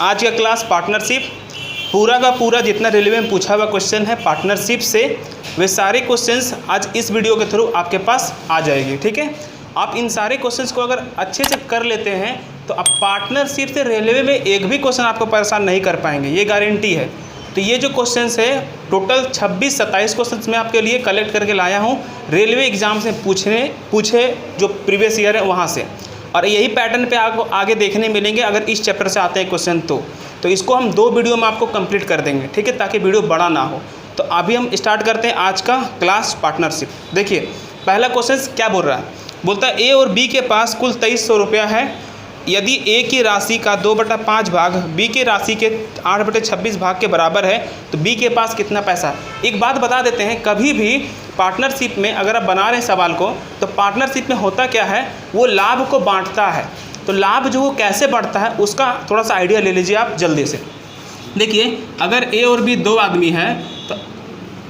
आज का class partnership, पूरा का पूरा जितना रेलवे में पूछा हुआ क्वेश्चन है पार्टनरशिप से, वे सारे क्वेश्चंस आज इस वीडियो के थ्रू आपके पास आ जाएगी। ठीक है, आप इन सारे क्वेश्चंस को अगर अच्छे से कर लेते हैं तो आप पार्टनरशिप से रेलवे में एक भी क्वेश्चन आपको परेशान नहीं कर पाएंगे, ये गारंटी है। तो ये जो क्वेश्चंस है टोटल 26-27 क्वेश्चंस मैं आपके लिए कलेक्ट करके लाया हूँ रेलवे एग्ज़ाम से पूछे जो प्रीवियस ईयर है वहाँ से, और यही पैटर्न पे आपको आगे देखने मिलेंगे अगर इस चैप्टर से आते हैं क्वेश्चन तो इसको हम 2 वीडियो में आपको कंप्लीट कर देंगे। ठीक है, ताकि वीडियो बड़ा ना हो। तो अभी हम स्टार्ट करते हैं आज का क्लास पार्टनरशिप। देखिए पहला क्वेश्चन क्या बोल रहा है, बोलता है ए और बी के पास कुल 2300 रुपया है। यदि ए की राशि का 2/5 भाग बी की राशि के 8/26 भाग के बराबर है तो बी के पास कितना पैसा है। एक बात बता देते हैं, कभी भी पार्टनरशिप में अगर आप बना रहे हैं सवाल को तो पार्टनरशिप में होता क्या है, वो लाभ को बांटता है। तो लाभ जो वो कैसे बढ़ता है उसका थोड़ा सा आइडिया ले लीजिए आप जल्दी से। देखिए अगर ए और बी 2 आदमी हैं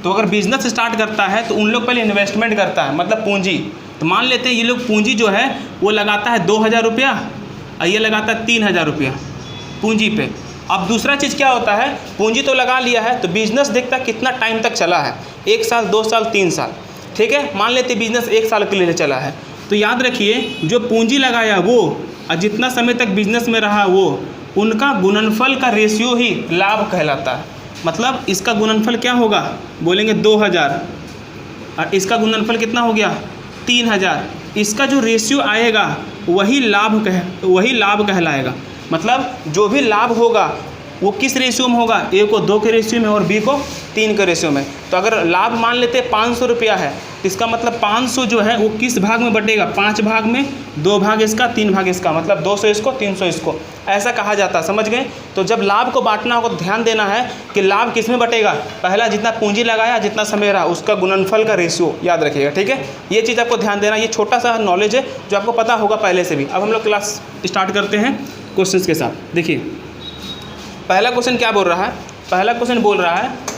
तो अगर बिजनेस स्टार्ट करता है तो उन लोग पहले इन्वेस्टमेंट करता है, मतलब पूंजी। तो मान लेते हैं ये लोग पूंजी जो है वो लगाता है 2000 रुपया और ये लगाता है 3000 रुपया पूंजी पे। अब दूसरा चीज़ क्या होता है, पूंजी तो लगा लिया है तो बिजनेस देखता है कितना टाइम तक चला है, 1 साल 2 साल 3 साल। ठीक है, मान लेते बिजनेस 1 साल के लिए चला है। तो याद रखिए जो पूंजी लगाया वो और जितना समय तक बिजनेस में रहा वो, उनका गुणनफल का रेशियो ही लाभ कहलाता है। मतलब इसका गुणनफल क्या होगा, बोलेंगे 2000 और इसका गुणनफल कितना हो गया 3000। इसका जो रेशियो आएगा वही लाभ कहलाएगा। मतलब जो भी लाभ होगा वो किस रेशियो में होगा, ए को 2 के रेशियो में और बी को 3 के रेशियो में। तो अगर लाभ मान लेते 500 रुपया है तो इसका मतलब 500 जो है वो किस भाग में बटेगा, 5 भाग में, 2 भाग इसका 3 भाग इसका, मतलब 200 इसको 300 इसको, ऐसा कहा जाता है। समझ गए। तो जब लाभ को बांटना होगा तो ध्यान देना है कि लाभ किस में बटेगा, पहला जितना पूंजी लगाया जितना समय रहा उसका गुणनफल का रेशियो याद रखिएगा। ठीक है, ये चीज़ आपको ध्यान देना, ये छोटा सा नॉलेज है जो आपको पता होगा पहले से भी। अब हम लोग क्लास स्टार्ट करते हैं क्वेश्चन के साथ। देखिए पहला क्वेश्चन क्या बोल रहा है, पहला क्वेश्चन बोल रहा है,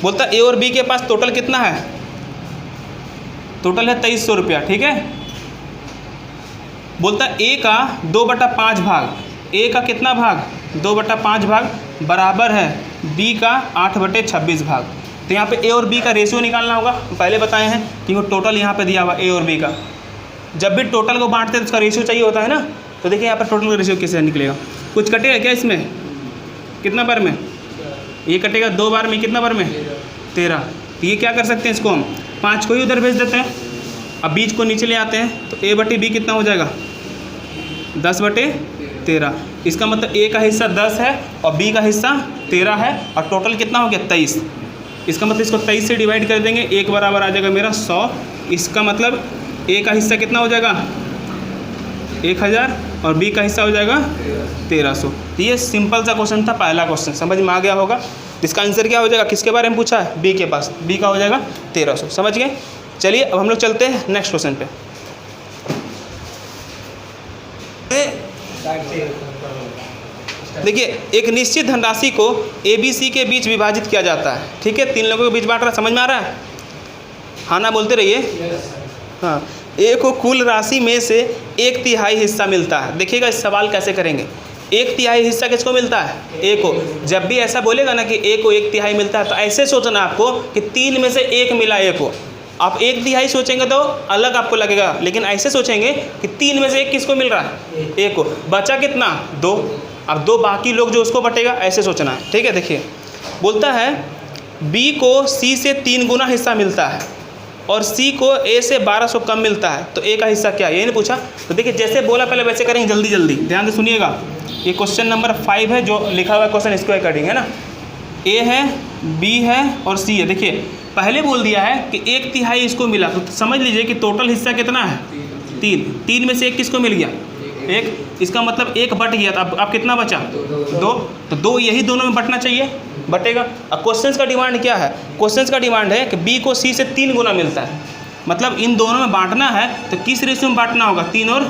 बोलता ए और बी के पास टोटल कितना है, टोटल है 2300 रुपया। ठीक है, बोलता ए का 2/5 भाग, ए का कितना भाग 2/5 भाग बराबर है बी का 8/26 भाग। तो यहाँ पे ए और बी का रेशियो निकालना होगा। पहले बताए हैं कि वो टोटल यहाँ पे दिया हुआ ए और बी का, जब भी टोटल को बांटते हैं तो उसका रेशियो चाहिए होता है ना। तो देखिए यहाँ पर टोटल का रेशियो कैसे निकलेगा, कुछ कटेगा क्या इसमें, कितना बार में, ये कटेगा 2 बार में, कितना बार में 13। तो ये क्या कर सकते हैं, इसको हम 5 को ही उधर भेज देते हैं। अब बीच को नीचे ले आते हैं तो a/b कितना हो जाएगा 10/13। इसका मतलब a का हिस्सा 10 है और b का हिस्सा 13 है और टोटल कितना हो गया 23। इसका मतलब इसको 23 से डिवाइड कर देंगे, 1 बराबर आ जाएगा मेरा 100। इसका मतलब a का हिस्सा कितना हो जाएगा 1000 और b का हिस्सा हो जाएगा 1300। ये सिंपल सा क्वेश्चन था, पहला क्वेश्चन समझ में आ गया होगा। इसका आंसर क्या हो जाएगा, किसके बारे में पूछा है, b के पास, b का हो जाएगा 1300। समझ गए। चलिए अब हम लोग चलते हैं नेक्स्ट क्वेश्चन पे। देखिए एक निश्चित धनराशि को ABC के बीच विभाजित किया जाता है। ठीक है, 3 लोगों के बीच बांट रहा, समझ में आ रहा है, हाँ ना बोलते रहिए। हाँ, ए को कुल राशि में से 1/3 हिस्सा मिलता है। देखिएगा इस सवाल कैसे करेंगे, 1/3 हिस्सा किसको मिलता है, ए को। जब भी ऐसा बोलेगा ना कि ए को 1/3 मिलता है तो ऐसे सोचना आपको कि 3 में से 1 मिला ए को। आप 1/3 सोचेंगे तो अलग आपको लगेगा, लेकिन ऐसे सोचेंगे कि 3 में से 1 किसको मिल रहा है, ए को। बचा कितना 2, अब 2 बाकी लोग जो उसको बटेगा, ऐसे सोचना है। ठीक है, देखिए बोलता है बी को सी से 3 गुना हिस्सा मिलता है और सी को ए से 1200 कम मिलता है, तो ए का हिस्सा क्या है, ये नहीं पूछा। तो देखिए जैसे बोला पहले वैसे करेंगे, जल्दी जल्दी ध्यान से सुनिएगा। ये क्वेश्चन नंबर 5 है जो लिखा हुआ क्वेश्चन, इसको अकॉर्डिंग है ना। ए है, बी है और सी है। देखिए पहले बोल दिया है कि 1/3 इसको मिला, तो समझ लीजिए कि टोटल हिस्सा कितना है 3 में से 1 किसको मिल गया 1। इसका मतलब 1 बट गया, तो अब कितना बचा 2। तो 2 यही दोनों में बटना चाहिए, बटेगा। अब क्वेश्चन का डिमांड क्या है, क्वेश्चन का डिमांड है कि बी को सी से 3 गुना मिलता है, मतलब इन दोनों में बांटना है तो किस रेशियो में बांटना होगा, 3 और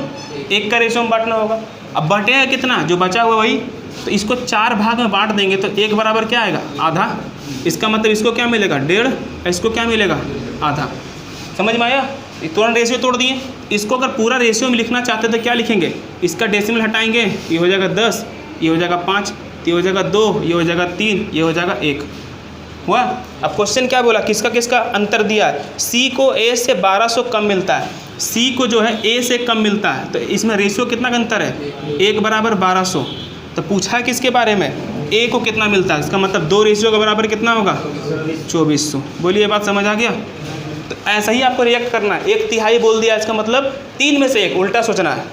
1 का रेशियो में बांटना होगा। अब बटेगा कितना, जो बचा हुआ वही, तो इसको 4 भाग में बांट देंगे तो 1 बराबर क्या आएगा आधा। इसका मतलब इसको क्या मिलेगा 1.5, इसको क्या मिलेगा आधा। समझ में आया। तुरंत रेशियो तोड़ दिए। इसको अगर पूरा रेशियो में लिखना चाहते तो क्या लिखेंगे, इसका डेसिमल हटाएंगे, ये हो जाएगा 10, ये हो जाएगा 5, ये हो जाएगा 2, ये हो जाएगा 3, ये हो जाएगा 1 हुआ। अब क्वेश्चन क्या बोला, किसका किसका अंतर दिया है। सी को ए से 1200 कम मिलता है, सी को जो है ए से कम मिलता है, तो इसमें रेशियो कितना का अंतर है, 1 बराबर 1200। तो पूछा है किसके बारे में, ए को कितना मिलता है, इसका मतलब 2 रेशियो के बराबर कितना होगा, 2400। बोलिए बात समझ आ गया। तो ऐसा ही आपको रिएक्ट करना है, 1/3 बोल दिया, इसका मतलब 3 में से 1, उल्टा सोचना है,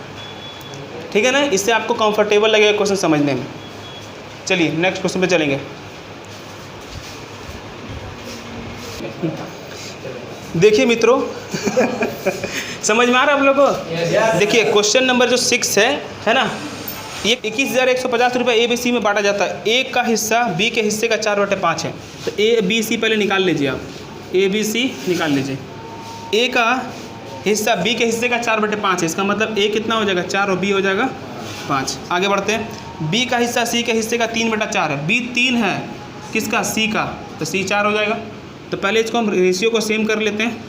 ठीक है ना। इससे आपको कंफर्टेबल लगेगा क्वेश्चन समझने में। चलिए नेक्स्ट क्वेश्चन पे चलेंगे। देखिए मित्रों समझ में आ रहा है आप लोगों को। देखिए क्वेश्चन नंबर जो 6 है ना, ये 21,150 रुपये ए बी सी में बांटा जाता है। ए का हिस्सा बी के हिस्से का 4/5 है। तो ए बी सी पहले निकाल लीजिए आप, ए बी सी निकाल लीजिए। ए का हिस्सा बी के हिस्से का 4/5 है, इसका मतलब ए कितना हो जाएगा 4 और बी हो जाएगा 5। आगे बढ़ते हैं। बी का हिस्सा सी के हिस्से का 3/4 है, बी 3 है किसका, सी का, तो सी 4 हो जाएगा। तो पहले इसको हम रेशियो को सेम कर लेते हैं।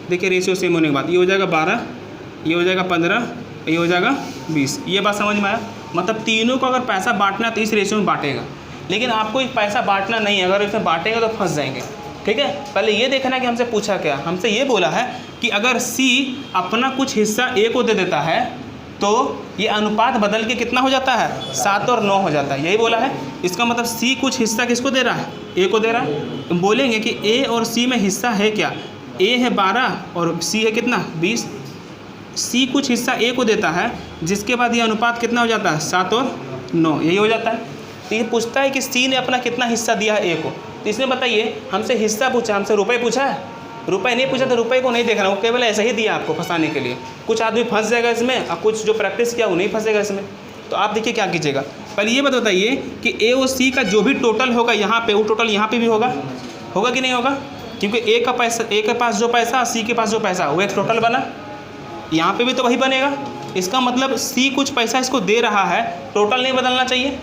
देखिए रेशियो सेम होने के बाद ये हो जाएगा 12, ये हो जाएगा 15, ये हो जाएगा 20। ये बात समझ में आया। मतलब तीनों को अगर पैसा बांटना तो इस रेशियो में बांटेगा, लेकिन आपको पैसा बांटना नहीं है, अगर इसमें बांटेगा तो फंस जाएंगे, ठीक है। पहले ये देखना है कि हमसे पूछा क्या, हमसे ये बोला है कि अगर सी अपना कुछ हिस्सा ए को दे देता है तो ये अनुपात बदल के कितना हो जाता है, 7 और 9 हो जाता है, यही बोला है। इसका मतलब सी कुछ हिस्सा किसको दे रहा है, ए को दे रहा है। तो बोलेंगे कि ए और सी में हिस्सा है क्या, ए है 12 और सी है कितना 20। सी कुछ हिस्सा ए को देता है, जिसके बाद ये अनुपात कितना हो जाता है 7 और 9, यही हो जाता है। तो ये पूछता है कि सी ने अपना कितना हिस्सा दिया है ए को। तो इसने बताइए हमसे हिस्सा पूछा, हमसे रुपए पूछा है, रुपए नहीं पूछा तो रुपए को नहीं देखना, वो केवल ऐसा ही दिया आपको फंसाने के लिए। कुछ आदमी फंस जाएगा इसमें और कुछ जो प्रैक्टिस किया वो नहीं फंसेगा इसमें। तो आप देखिए क्या कीजिएगा, पहले ये बताइए कि ए और सी का जो भी टोटल होगा यहाँ पे, वो टोटल यहाँ पे भी होगा कि नहीं होगा, क्योंकि ए का पैसा, ए के पास जो पैसा, सी के पास जो पैसा, वो एक टोटल बना, यहाँ पे भी तो वही बनेगा। इसका मतलब सी कुछ पैसा इसको दे रहा है, टोटल नहीं बदलना चाहिए,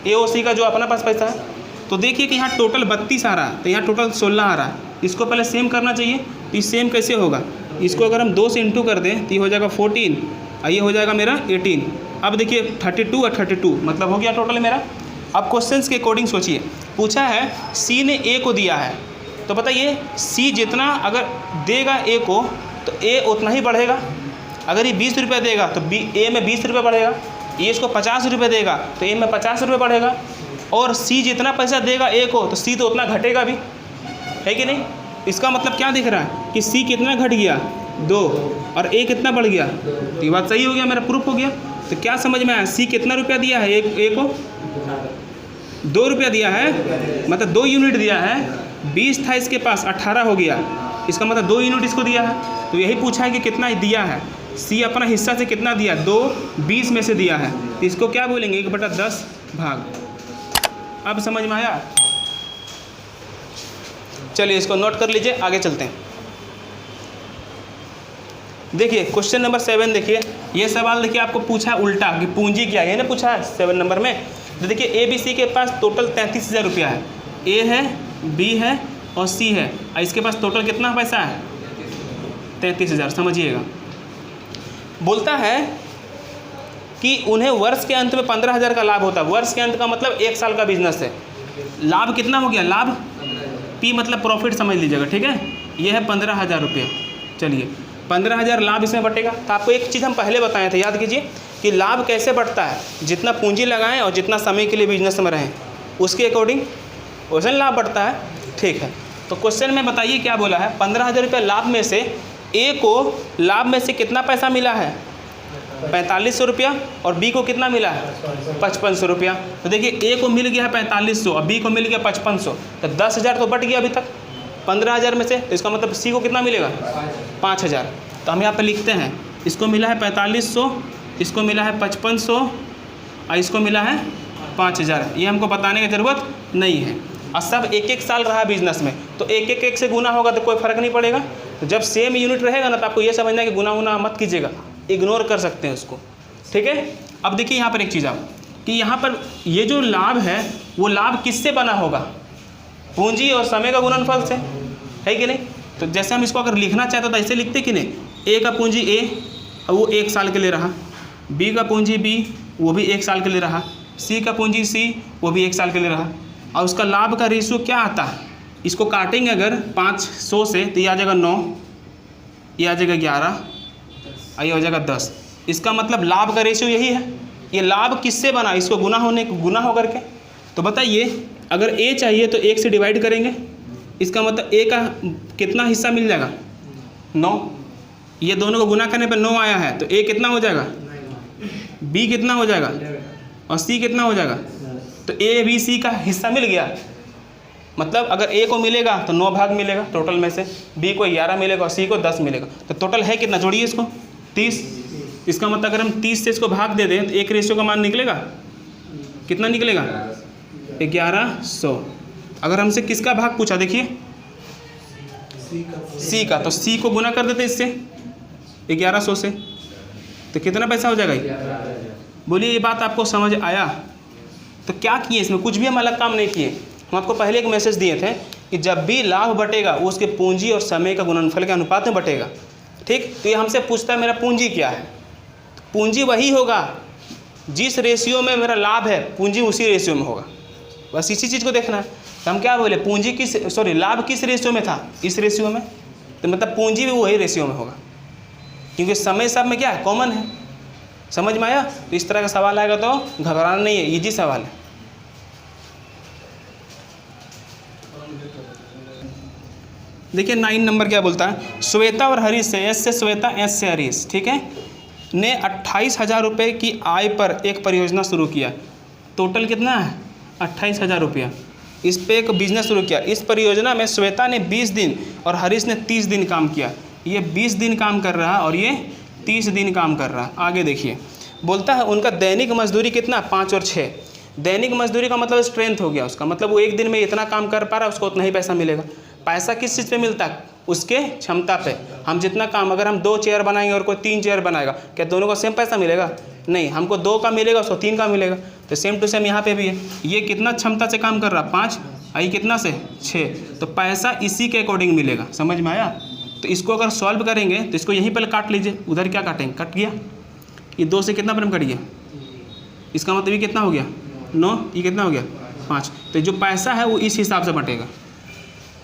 ए और सी का जो अपना पास पैसा है। तो देखिए कि यहाँ टोटल 32 आ रहा है, तो यहाँ टोटल 16 आ रहा है, इसको पहले सेम करना चाहिए। तो ये सेम कैसे होगा, इसको अगर हम 2 से इंटू कर दें तो ये हो जाएगा 14 और ये हो जाएगा मेरा 18। अब देखिए 32 और 32 मतलब हो गया टोटल मेरा। अब क्वेश्चंस के अकॉर्डिंग सोचिए, पूछा है सी ने ए को दिया है, तो बताइए सी जितना अगर देगा ए को तो ए उतना ही बढ़ेगा। अगर ये 20 रुपये देगा तो ए में 20 रुपये बढ़ेगा, ये इसको 50 रुपये देगा तो ए में 50 रुपये बढ़ेगा, और सी जितना पैसा देगा ए को तो सी तो उतना घटेगा भी, है कि नहीं। इसका मतलब क्या दिख रहा है कि सी कितना घट गया 2 और ए कितना बढ़ गया, तो ये बात सही हो गया, मेरा प्रूफ हो गया। तो क्या समझ में आया, सी कितना रुपया दिया है ए को 2 रुपया दिया है, मतलब 2 यूनिट दिया है, 20 था इसके पास 18 हो गया, इसका मतलब 2 यूनिट इसको दिया है। तो यही पूछा है कि कितना दिया है, सी अपना हिस्सा से कितना दिया, 2 20 में से दिया है, तो इसको क्या बोलेंगे 1/10 भाग। अब समझ में आया। चलिए इसको नोट कर लीजिए, आगे चलते हैं। देखिए क्वेश्चन नंबर 7 देखिए, ये सवाल देखिए आपको पूछा है उल्टा कि पूंजी क्या है, ये ना पूछा है 7 नंबर में। तो देखिए ए बी सी के पास टोटल 33,000 रुपया है, ए है, बी है और सी है, और इसके पास टोटल कितना पैसा है 33,000। समझिएगा, बोलता है कि उन्हें वर्ष के अंत में 15,000 का लाभ होता है। वर्ष के अंत का मतलब 1 साल का बिजनेस है। लाभ कितना हो गया, लाभ पी मतलब प्रॉफिट समझ लीजिएगा, ठीक है। ये है 15,000 रुपया। चलिए 15,000 लाभ इसमें बटेगा। तो आपको एक चीज़ हम पहले बताए थे, याद कीजिए कि लाभ कैसे बढ़ता है, जितना पूंजी लगाएं और जितना समय के लिए बिजनेस में रहें उसके अकॉर्डिंग वैसे लाभ बढ़ता है, ठीक है। तो क्वेश्चन में बताइए क्या बोला है, 15,000 रुपये लाभ में से ए को लाभ में से कितना पैसा मिला है 4500 रुपया, और बी को कितना मिला है 5500 रुपया। तो देखिए ए को मिल गया है 4500 और बी को मिल गया 5500, तो 10,000 तो बट गया अभी तक 15,000 में से। तो इसका मतलब सी को कितना मिलेगा 5,000। तो हम यहाँ पे लिखते हैं, इसको मिला है 4500, इसको मिला है 5500 और इसको मिला है 5,000। ये हमको बताने की ज़रूरत नहीं है, और सब 1-1 साल रहा बिजनेस में, तो 1 से गुना होगा तो कोई फ़र्क नहीं पड़ेगा। तो जब सेम यूनिट रहेगा ना तो आपको ये समझना है कि गुना गुना मत कीजिएगा, इग्नोर कर सकते हैं उसको, ठीक है। अब देखिए यहाँ पर एक चीज़ आप कि यहाँ पर ये जो लाभ है वो लाभ किससे बना होगा, पूंजी और समय का गुणनफल से, है कि नहीं। तो जैसे हम इसको अगर लिखना चाहते तो ऐसे लिखते कि नहीं, ए का पूंजी ए, वो 1 साल के लिए रहा, बी का पूंजी बी, वो भी 1 साल के लिए रहा, सी का पूंजी सी, वो भी 1 साल के लिए रहा, और उसका लाभ का रेशियो क्या आता है, इसको काटेंगे अगर 500 से तो ये आ जाएगा 9, ये आ जाएगा 11, ये हो जाएगा 10। इसका मतलब लाभ का रेशियो यही है। ये लाभ किससे बना, इसको गुना हो करके। तो बताइए अगर ए चाहिए तो 1 से डिवाइड करेंगे, इसका मतलब ए का कितना हिस्सा मिल जाएगा, 9। ये दोनों को गुना करने पर 9 आया है, तो ए कितना हो जाएगा, बी कितना हो जाएगा, और सी कितना हो जाएगा। तो ए बी सी का हिस्सा मिल गया। मतलब अगर ए को मिलेगा तो 9 भाग मिलेगा टोटल में से, बी को 11 मिलेगा और सी को 10 मिलेगा। तो टोटल है कितना, जोड़िए इसको 30। इसका मतलब अगर हम 30 से इसको भाग दे दें तो एक रेशियो का मान निकलेगा, कितना निकलेगा, 1100। अगर हमसे किसका भाग पूछा, देखिए सी का, तो सी को गुना कर देते इससे 1100 से, तो कितना पैसा हो जाएगा। बोलिए ये बात आपको समझ आया। तो क्या किए इसमें, कुछ भी हम अलग काम नहीं किए। हम आपको पहले एक मैसेज दिए थे कि जब भी लाभ बटेगा वो उसके पूंजी और समय का गुणनफल के अनुपात में बटेगा। ठीक, तो ये हमसे पूछता है मेरा पूंजी क्या है। पूंजी वही होगा जिस रेशियो में मेरा लाभ है, पूंजी उसी रेशियो में होगा। बस इसी चीज़ को देखना है। तो हम क्या बोले, पूंजी लाभ किस रेशियो में था, इस रेशियो में, तो मतलब पूंजी भी वही रेशियो में होगा, क्योंकि समय सब में क्या है, कॉमन है। समझ में आया। तो इस तरह का सवाल आएगा तो घबराना नहीं है, इजी सवाल है। देखिए 9 नंबर क्या बोलता है, श्वेता और हरीश से, एस से श्वेता एस से हरीश, ठीक है, ने 28,000 रुपये की आय पर एक परियोजना शुरू किया। टोटल कितना है, 28,000 रुपया। इस पे एक बिजनेस शुरू किया। इस परियोजना में श्वेता ने 20 दिन और हरीश ने 30 दिन काम किया। ये 20 दिन काम कर रहा है और ये 30 दिन काम कर रहा है। आगे देखिए, बोलता है उनका दैनिक मजदूरी कितना, 5 और 6। दैनिक मजदूरी का मतलब स्ट्रेंथ हो गया उसका, मतलब वो एक दिन में इतना काम कर पा रहा है, उसको उतना ही पैसा मिलेगा। पैसा किस चीज़ पे मिलता है, उसके क्षमता पे। हम जितना काम, अगर हम 2 चेयर बनाएंगे और कोई 3 चेयर बनाएगा, क्या दोनों को सेम पैसा मिलेगा, नहीं, हमको 2 का मिलेगा, उसको 3 का मिलेगा। तो सेम टू सेम यहाँ पे भी है। ये कितना क्षमता से काम कर रहा है, 5, आई कितना से 6, तो पैसा इसी के अकॉर्डिंग मिलेगा। समझ में आया। तो इसको अगर सॉल्व करेंगे तो इसको यहीं पहले काट लीजिए, उधर क्या काटेंगे, कट गया। ये 2 से कितना प्रेम कट गया, इसका मतलब ये कितना हो गया 9, ये कितना हो गया 5। तो जो पैसा है वो इस हिसाब से बटेगा।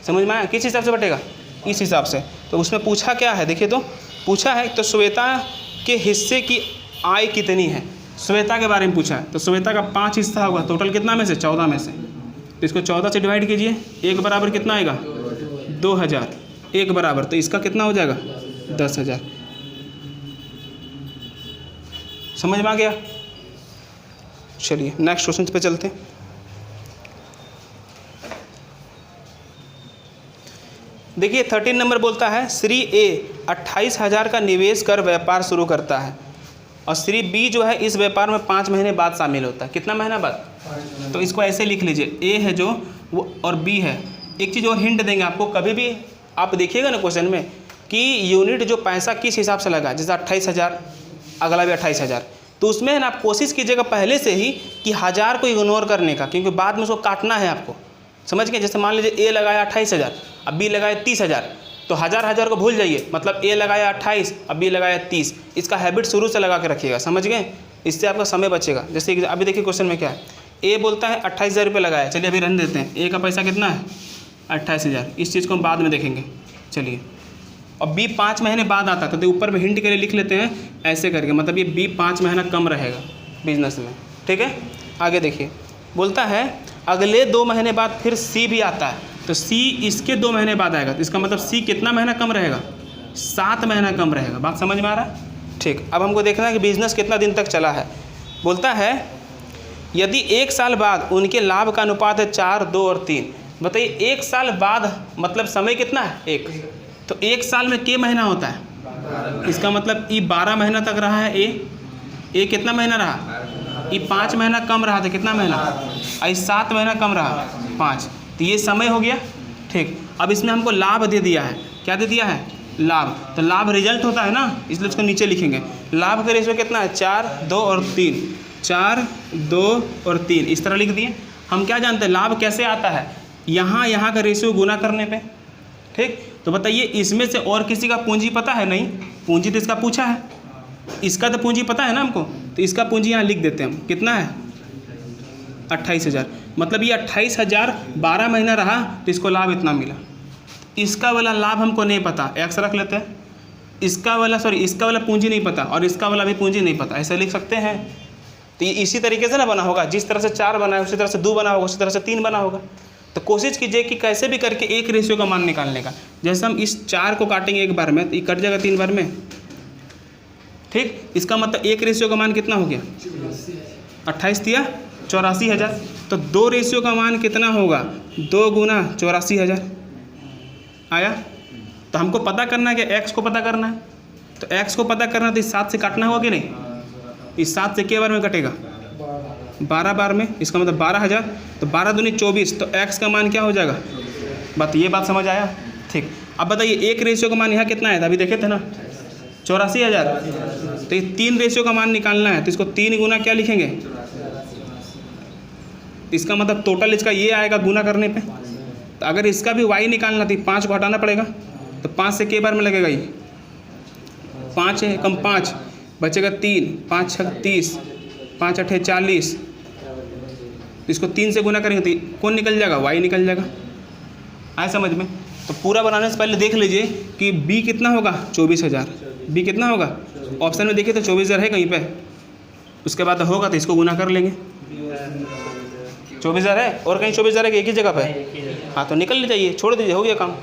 समझ में आया, किस हिसाब से बटेगा, इस हिसाब से। तो उसमें पूछा क्या है, देखिए तो पूछा है तो श्वेता के हिस्से की आय कितनी है, श्वेता के बारे में पूछा है। तो श्वेता का 5 हिस्सा होगा, टोटल कितना में से, 14 में से। तो इसको 14 से डिवाइड कीजिए, 1 बराबर कितना आएगा 2000, 1 बराबर, तो इसका कितना हो जाएगा 10,000। समझ में आ गया। चलिए नेक्स्ट क्वेश्चन पे चलते हैं। देखिए 13 नंबर बोलता है, श्री ए 28,000 का निवेश कर व्यापार शुरू करता है और श्री बी जो है इस व्यापार में 5 महीने बाद शामिल होता है। कितना महीना बाद, तो इसको ऐसे लिख लीजिए, ए है जो वो और बी है। एक चीज़ और हिंट देंगे आपको, कभी भी आप देखिएगा ना क्वेश्चन में कि यूनिट जो पैसा किस हिसाब से लगा, जैसे 28,000, अगला भी 28,000, तो उसमें ना आप कोशिश कीजिएगा पहले से ही कि 1000 को इग्नोर करने का, क्योंकि बाद में उसको काटना है आपको। समझ गए। जैसे मान लीजिए ए लगाया 28,000, अब बी लगाया 30,000, तो 1000 को भूल जाइए, मतलब ए लगाया 28, अब बी लगाया 30। इसका हैबिट शुरू से लगा के रखिएगा, समझ गए। इससे आपका समय बचेगा। जैसे अभी देखिए क्वेश्चन में क्या है, ए बोलता है 28,000 रुपये लगाया, चलिए अभी रहने देते हैं। ए का पैसा कितना है 28,000, इस चीज़ को हम बाद में देखेंगे। चलिए, और बी 5 महीने बाद आता था, तो ऊपर में हिंट के लिए लिख लेते हैं ऐसे करके, मतलब ये बी 5 महीना कम रहेगा बिजनेस में, ठीक है। आगे देखिए, बोलता है अगले 2 महीने बाद फिर सी भी आता है, तो सी इसके 2 महीने बाद आएगा, तो इसका मतलब सी कितना महीना कम रहेगा, 7 महीना कम रहेगा। बात समझ में आ रहा है। ठीक, अब हमको देखना है कि बिजनेस कितना दिन तक चला है। बोलता है यदि 1 साल बाद उनके लाभ का अनुपात है 4, 2 और 3। बताइए 1 साल बाद मतलब समय कितना है 1, तो 1 साल में के महीना होता है, इसका मतलब ये 12 महीना तक रहा है ए कितना महीना रहा, ये 5 महीना कम रहा था, कितना महीना, आई 7 महीना कम रहा 5, तो ये समय हो गया। ठीक, अब इसमें हमको लाभ दे दिया है, क्या दे दिया है, लाभ। तो लाभ रिजल्ट होता है ना, इसलिए उसको नीचे लिखेंगे। लाभ का रेशियो कितना है 4, 2 और 3, 4, 2 और 3, इस तरह लिख दिए। हम क्या जानते हैं लाभ कैसे आता है, यहाँ का रेशियो गुना करने पे। ठीक, तो बताइए इसमें से और किसी का पूंजी पता है? नहीं, पूंजी तो इसका पूछा है, इसका तो पूंजी पता है ना हमको, तो इसका पूंजी यहाँ लिख देते हैं हम। कितना है? 28,000। मतलब ये 28,000 12 महीना रहा तो इसको लाभ इतना मिला। इसका वाला लाभ हमको नहीं पता, एक्स रख लेते हैं। इसका वाला पूंजी नहीं पता और इसका वाला भी पूंजी नहीं पता, ऐसे लिख सकते हैं। तो ये इसी तरीके से ना बना होगा, जिस तरह से 4 बना है उसी तरह से 2 बना होगा, उसी तरह से 3 बना होगा। तो कोशिश कीजिए कि कैसे भी करके एक रेशियो का मान निकालने का। जैसे हम इस 4 को काटेंगे एक बार में तो ये कट जाएगा 3 बार में, ठीक। इसका मतलब एक रेशियो का मान कितना हो गया? 28 दिया 84,000। तो 2 रेशियो का मान कितना होगा? 2 गुना 84,000 आया। तो हमको पता करना है कि एक्स को पता करना है, तो एक्स को पता करना है तो इस 7 से काटना होगा कि नहीं? इस 7 से क्या बार में कटेगा? 12 बार में। इसका मतलब 12,000। तो 12 दूनी 24, तो एक्स का मान क्या हो जाएगा? ये बात समझ आया? ठीक। अब बताइए एक रेशियो का मान यहाँ कितना है? अभी देखे थे ना 84,000। तो ये 3 रेशियो का मान निकालना है, तो इसको 3 गुना क्या लिखेंगे? इसका मतलब टोटल इसका ये आएगा गुना करने पे। तो अगर इसका भी y निकालना तो 5 को हटाना पड़ेगा, तो 5 से के बार में लगेगा? ये 5 है कम 5 बचेगा 3, 5 6 30, 5 8 40। इसको 3 से गुना करेंगे तो कौन निकल जाएगा? y निकल जाएगा। आए समझ में? तो पूरा बनाने से पहले देख लीजिए कि b कितना होगा? 24,000। b कितना होगा? ऑप्शन में देखिए तो 24,000 है कहीं पे, उसके बाद होगा तो इसको गुना कर लेंगे। 24,000 है और कहीं 24,000 है कि एक ही जगह पे? हाँ, तो निकल लीजिए, छोड़ दीजिए, हो गया काम।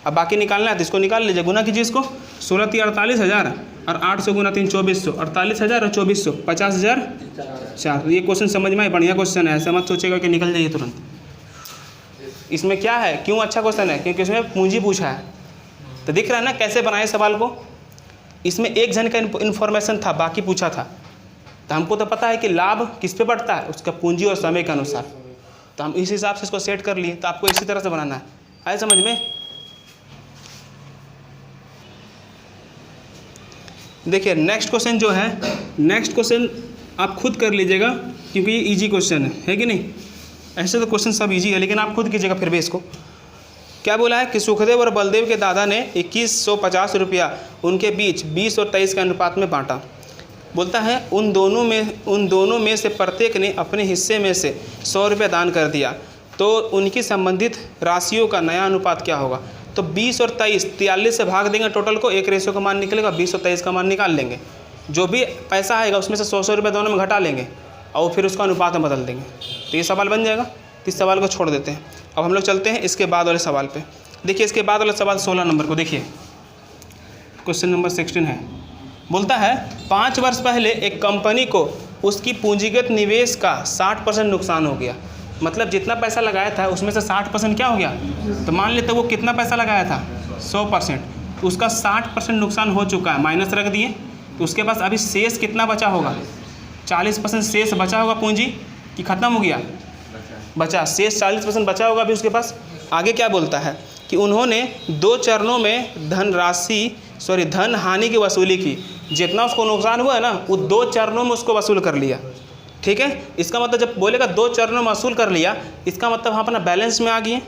अब बाकी निकालना है तो इसको निकाल लीजिए, गुना कीजिए इसको। 16 3 48,000 और 800 गुना 3 2400, 48,000 और 2400 50,004। ये क्वेश्चन समझ में आए? बढ़िया क्वेश्चन है, ऐसा मत सोचेगा कि निकल जाइए तुरंत। इसमें क्या है, क्यों अच्छा क्वेश्चन है? क्योंकि इसमें पूंजी पूछा है। तो दिख रहा है ना कैसे बनाए सवाल को। इसमें एक जन का इन्फॉर्मेशन था, बाकी पूछा था। तो हमको तो पता है कि लाभ किस पे बढ़ता है? उसका पूंजी और समय के अनुसार। तो हम इस हिसाब से इसको सेट कर लिए। तो आपको इसी तरह से बनाना है। आए समझ में? देखिए नेक्स्ट क्वेश्चन जो है, नेक्स्ट क्वेश्चन आप खुद कर लीजिएगा क्योंकि ये इजी क्वेश्चन है कि नहीं? ऐसे तो क्वेश्चन सब इजी है, लेकिन आप खुद कीजिएगा फिर भी इसको। क्या बोला है कि सुखदेव और बलदेव के दादा ने 2150 रुपया उनके बीच 20 और 23 के अनुपात में बांटा। बोलता है उन दोनों में से प्रत्येक ने अपने हिस्से में से 100 रुपया दान कर दिया, तो उनकी संबंधित राशियों का नया अनुपात क्या होगा? तो 20 और 23 43 से भाग देंगे टोटल को, एक रेशियो का मान निकलेगा, 20 और 23 का मान निकाल लेंगे। जो भी पैसा आएगा उसमें से 100 रुपये दोनों में घटा लेंगे और फिर उसका अनुपात में बदल देंगे। तो ये सवाल बन जाएगा। तो इस सवाल को छोड़ देते हैं। अब हम लोग चलते हैं इसके बाद वाले सवाल पे। देखिए इसके बाद वाला सवाल 16 नंबर को देखिए, क्वेश्चन नंबर 16 है। बोलता है 5 वर्ष पहले एक कंपनी को उसकी पूंजीगत निवेश का 60% नुकसान हो गया। मतलब जितना पैसा लगाया था उसमें से 60% क्या हो गया? तो मान लेते वो कितना पैसा लगाया था? 100%। उसका 60% नुकसान हो चुका है, माइनस रख दिए। तो उसके पास अभी शेष कितना बचा होगा? 40% शेष बचा होगा पूंजी कि ख़त्म हो गया? बचा, शेष 40% बचा होगा अभी उसके पास। आगे क्या बोलता है कि उन्होंने 2 चरणों में धन हानि की वसूली की। जितना उसको नुकसान हुआ है ना, वो 2 चरणों में उसको वसूल कर लिया। ठीक है, इसका मतलब जब बोलेगा 2 चरणों में वसूल कर लिया, इसका मतलब हम अपना बैलेंस में आ गए,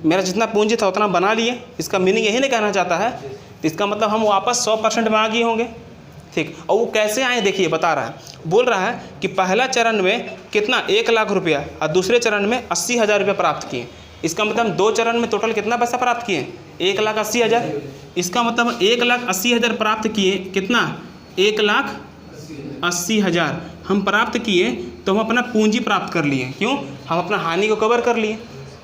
मेरा जितना पूंजी था उतना बना लिए। इसका मीनिंग यही नहीं कहना चाहता है। इसका मतलब हम वापस 100% में आ गए होंगे। ठीक, और वो कैसे आए देखिए, बता रहा है। बोल रहा है कि पहला चरण में कितना 1 लाख रुपया और दूसरे चरण में 80,000 रुपये प्राप्त किए। इसका मतलब हम 2 चरण में टोटल कितना पैसा प्राप्त किए? 1,80,000। इसका मतलब 1,80,000 प्राप्त किए। कितना? 1,80,000 हम प्राप्त किए, तो हम अपना पूंजी प्राप्त कर लिए। क्यों? हम अपना हानि को कवर कर लिए,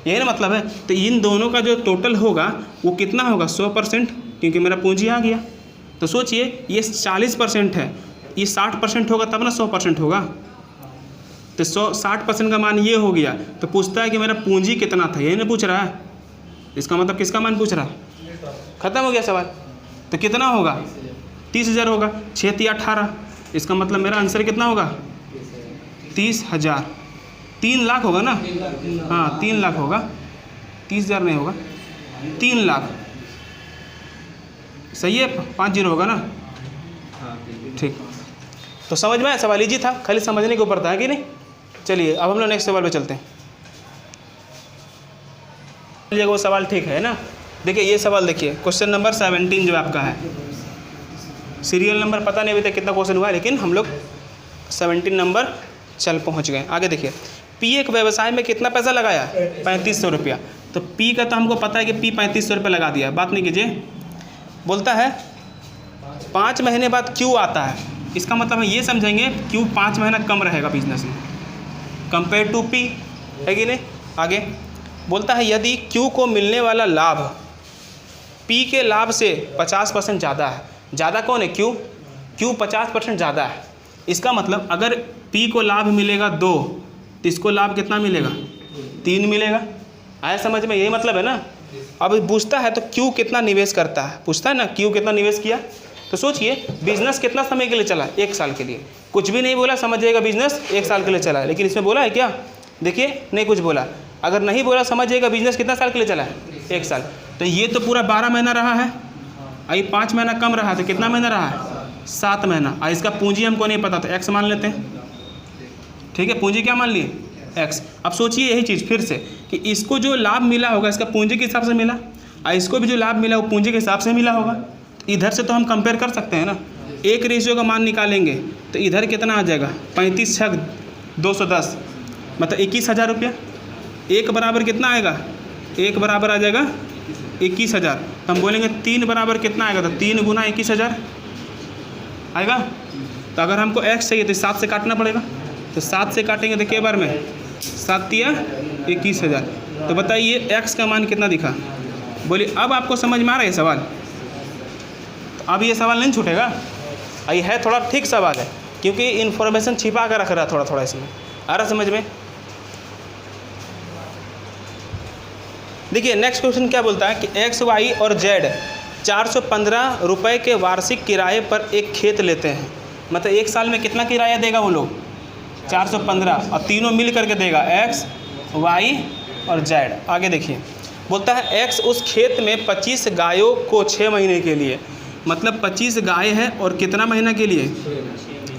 यही ना मतलब है। तो इन दोनों का जो टोटल होगा वो कितना होगा? 100%, क्योंकि मेरा पूंजी आ गया। तो सोचिए ये 40% है, ये 60% होगा तब ना 100% होगा। तो 60% का मान ये हो गया। तो पूछता है कि मेरा पूंजी कितना था, यही ना पूछ रहा है। इसका मतलब किसका मान पूछ रहा है? खत्म हो गया सवाल। तो कितना होगा? 30,000 होगा। 6 3 18, इसका मतलब मेरा आंसर कितना होगा? 30,000। 3 लाख होगा ना? हाँ 3 लाख होगा, 30,000 नहीं होगा, 3 लाख। सही है, 5 0 होगा ना? ठीक, तो समझ में आया? सवाल इजी था, खाली समझने के ऊपर था कि नहीं। चलिए अब हम लोग नेक्स्ट सवाल पे चलते हैं। वो सवाल ठीक है ना। देखिए ये सवाल देखिए, क्वेश्चन नंबर 17 जो आपका है, सीरियल नंबर पता नहीं अभी तक कितना क्वेश्चन हुआ है, लेकिन हम लोग 17 नंबर चल पहुँच गए। आगे देखिए, पी एक व्यवसाय में कितना पैसा लगाया? 3500 रुपया। तो पी का तो हमको पता है कि पी 3500 रुपये लगा दिया, बात नहीं कीजिए। बोलता है 5 महीने बाद क्यू आता है, इसका मतलब हम ये समझेंगे क्यू 5 महीना कम रहेगा बिजनेस में कंपेयर टू पी, है कि नहीं। आगे बोलता है यदि क्यू को मिलने वाला लाभ पी के लाभ से 50% ज़्यादा है, ज़्यादा कौन है? क्यू 50% ज़्यादा है। इसका मतलब अगर पी को लाभ मिलेगा 2 तो इसको लाभ कितना मिलेगा? 3 मिलेगा। आया समझ में? यही मतलब है ना। अब पूछता है तो क्यू कितना निवेश करता है, पूछता है ना क्यू कितना निवेश किया। तो सोचिए बिजनेस कितना समय के लिए चला? 1 साल के लिए। कुछ भी नहीं बोला, समझिएगा बिजनेस 1 साल के लिए चला है, लेकिन इसमें बोला है क्या? देखिए नहीं कुछ बोला। अगर नहीं बोला समझिएगा बिजनेस कितना साल के लिए चला है? 1 साल। तो ये तो पूरा 12 महीना रहा है, अभी 5 महीना कम रहा, तो कितना महीना रहा है? 7 महीना। और इसका पूंजी हमको नहीं पता, तो एक्स मान लेते हैं, ठीक है। पूंजी क्या मान लिए? एक्स। अब सोचिए यही चीज़ फिर से कि इसको जो लाभ मिला होगा इसका पूंजी के हिसाब से मिला, और इसको भी जो लाभ मिला वो पूंजी के हिसाब से मिला होगा। इधर से तो हम कंपेयर कर सकते हैं ना, एक रेशियो का मान निकालेंगे तो इधर कितना आ जाएगा? 35 छक 210, मतलब 21,000 रुपया। एक बराबर कितना आएगा? एक बराबर आ जाएगा 21,000। हम बोलेंगे 3 बराबर कितना आएगा? तो 3 गुना 21,000 आएगा। तो अगर हमको एक्स चाहिए तो 7 से काटना पड़ेगा, तो 7 से काटेंगे तो के बार में 7 या 21,000। तो बताइए एक्स का मान कितना दिखा? बोलिए अब आपको समझ में आ रहा है सवाल? तो अब ये सवाल नहीं छूटेगा, ये है थोड़ा ठीक सवाल है, क्योंकि इन्फॉर्मेशन छिपा कर रख रहा है थोड़ा थोड़ा इसमें। आ रहा समझ में? देखिए नेक्स्ट क्वेश्चन क्या बोलता है कि एक्स वाई और जेड 415 रुपये के वार्षिक किराए पर एक खेत लेते हैं। मतलब 1 साल में कितना किराया देगा वो लोग? 415, और तीनों मिल करके देगा एक्स वाई और जेड। आगे देखिए बोलता है एक्स उस खेत में 25 गायों को 6 महीने के लिए, मतलब 25 गाय है और कितना महीना के लिए?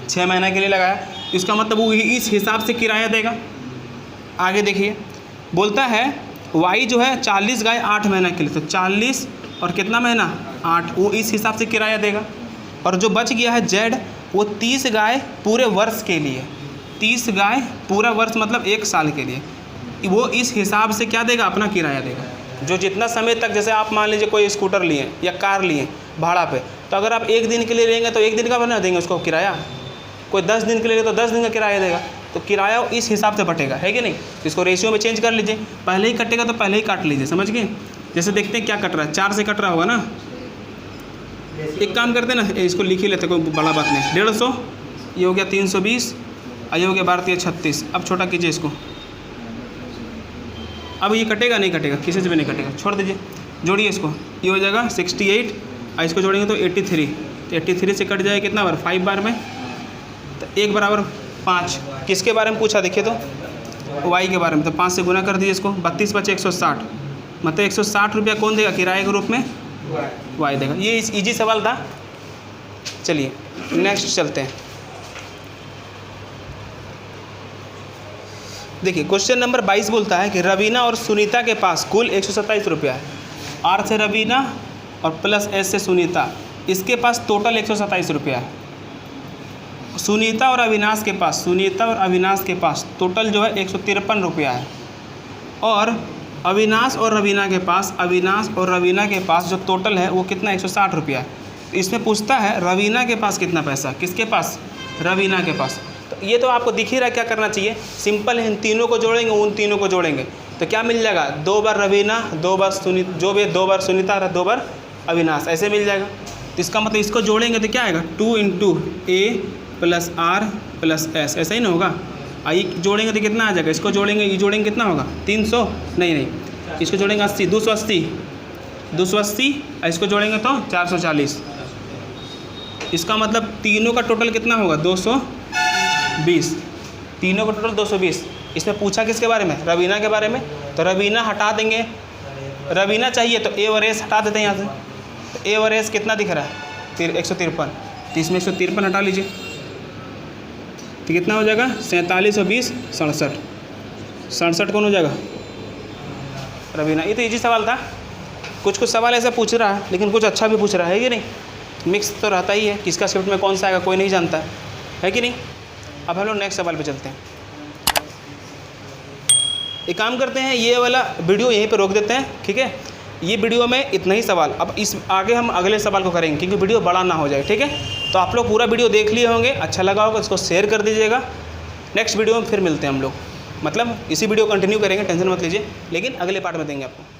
6 महीना के लिए लगाया। इसका मतलब वो इस हिसाब से किराया देगा। आगे देखिए बोलता है वाई जो है 40 गाय 8 महीना के लिए, तो 40 और कितना महीना? 8, वो इस हिसाब से किराया देगा। और जो बच गया है जेड, वो 30 गाय पूरे वर्ष के लिए, 30 गाय पूरा वर्ष मतलब 1 साल के लिए, वो इस हिसाब से क्या देगा? अपना किराया देगा। जो जितना समय तक, जैसे आप मान लीजिए कोई स्कूटर लिए या कार लिए भाड़ा पे, तो अगर आप 1 दिन के लिए लेंगे तो 1 दिन का बना देंगे उसको किराया। कोई 10 दिन के लिए तो 10 दिन का किराया देगा। तो किराया इस हिसाब से बटेगा, है कि नहीं। इसको रेशियो में चेंज कर लीजिए, पहले ही कटेगा तो पहले ही काट लीजिए, समझ गए। जैसे देखते हैं क्या कट रहा है, 4 से कट रहा होगा ना। एक काम करते हैं ना, इसको लिख ही लेते, कोई बड़ा बात नहीं। 150, ये हो गया 320, ये हो गया 12×36। अब छोटा कीजिए इसको, अब ये कटेगा नहीं? कटेगा, किसी से भी नहीं कटेगा, छोड़ दीजिए। जोड़िए इसको, ये हो जाएगा 68, और इसको जोड़ेंगे तो 83। तो 83 से कट जाएगा कितना बार? 5 बार में। तो 1 बराबर 5। किसके बारे में पूछा? देखिए तो वाई के बारे में। तो 5 से गुना कर दीजिए इसको, 32 बचे 160, मतलब 160 रुपया कौन देगा किराए के रूप में? वाई देगा। ये इजी सवाल था। चलिए नेक्स्ट चलते हैं। देखिए क्वेश्चन नंबर 22 बोलता है कि रवीना और सुनीता के पास कुल 127 रुपया है। आर से रवीना और प्लस एस से सुनीता, इसके पास टोटल 127 रुपया है। सुनीता और अविनाश के पास टोटल जो है 153 रुपया है। और अविनाश और रवीना के पास जो टोटल है वो कितना? 160 रुपया है। तो इसमें पूछता है रवीना के पास कितना पैसा? किसके पास? रवीना के पास। तो ये तो आपको दिख ही रहा है क्या करना चाहिए। सिंपल है, इन तीनों को जोड़ेंगे, उन तीनों को जोड़ेंगे तो क्या मिल जाएगा? 2 बार रवीना, 2 बार सुनीता, जो भी 2 बार सुनीता और 2 बार अविनाश, ऐसे मिल जाएगा। तो इसका मतलब इसको जोड़ेंगे तो क्या आएगा? 2 × A + R + S, ऐसा ही ना होगा। आई जोड़ेंगे तो कितना आ जाएगा? इसको जोड़ेंगे, ये जोड़ेंगे कितना होगा? 300 नहीं, इसको जोड़ेंगे 80, 280, इसको जोड़ेंगे तो 440। इसका मतलब तीनों का टोटल कितना होगा? 220। तीनों का टोटल 220। इसमें पूछा किसके बारे में? रवीना के बारे में। तो रवीना हटा देंगे, रवीना चाहिए तो ए और एस हटा देते हैं यहाँ से। तो ए और एस कितना दिख रहा है? 153। तो इसमें 153 हटा लीजिए तो कितना हो जाएगा? 47 और 20 67 कौन हो जाएगा? रवीना। ये तो इजी सवाल था। कुछ कुछ सवाल ऐसा पूछ रहा है, लेकिन कुछ अच्छा भी पूछ रहा है कि नहीं, मिक्स तो रहता ही है, किसका स्क्रिप्ट में कौन सा आएगा कोई नहीं जानता है कि नहीं। अब हम लोग नेक्स्ट सवाल पे चलते हैं। एक काम करते हैं, ये वाला वीडियो यहीं पे रोक देते हैं, ठीक है। ये वीडियो में इतना ही सवाल, अब इस आगे हम अगले सवाल को करेंगे क्योंकि वीडियो बड़ा ना हो जाए, ठीक है। तो आप लोग पूरा वीडियो देख लिए होंगे, अच्छा लगा होगा, इसको शेयर कर दीजिएगा। नेक्स्ट वीडियो में फिर मिलते हैं हम लोग, मतलब इसी वीडियो कंटिन्यू करेंगे, टेंशन मत लीजिए, लेकिन अगले पार्ट में देंगे आपको।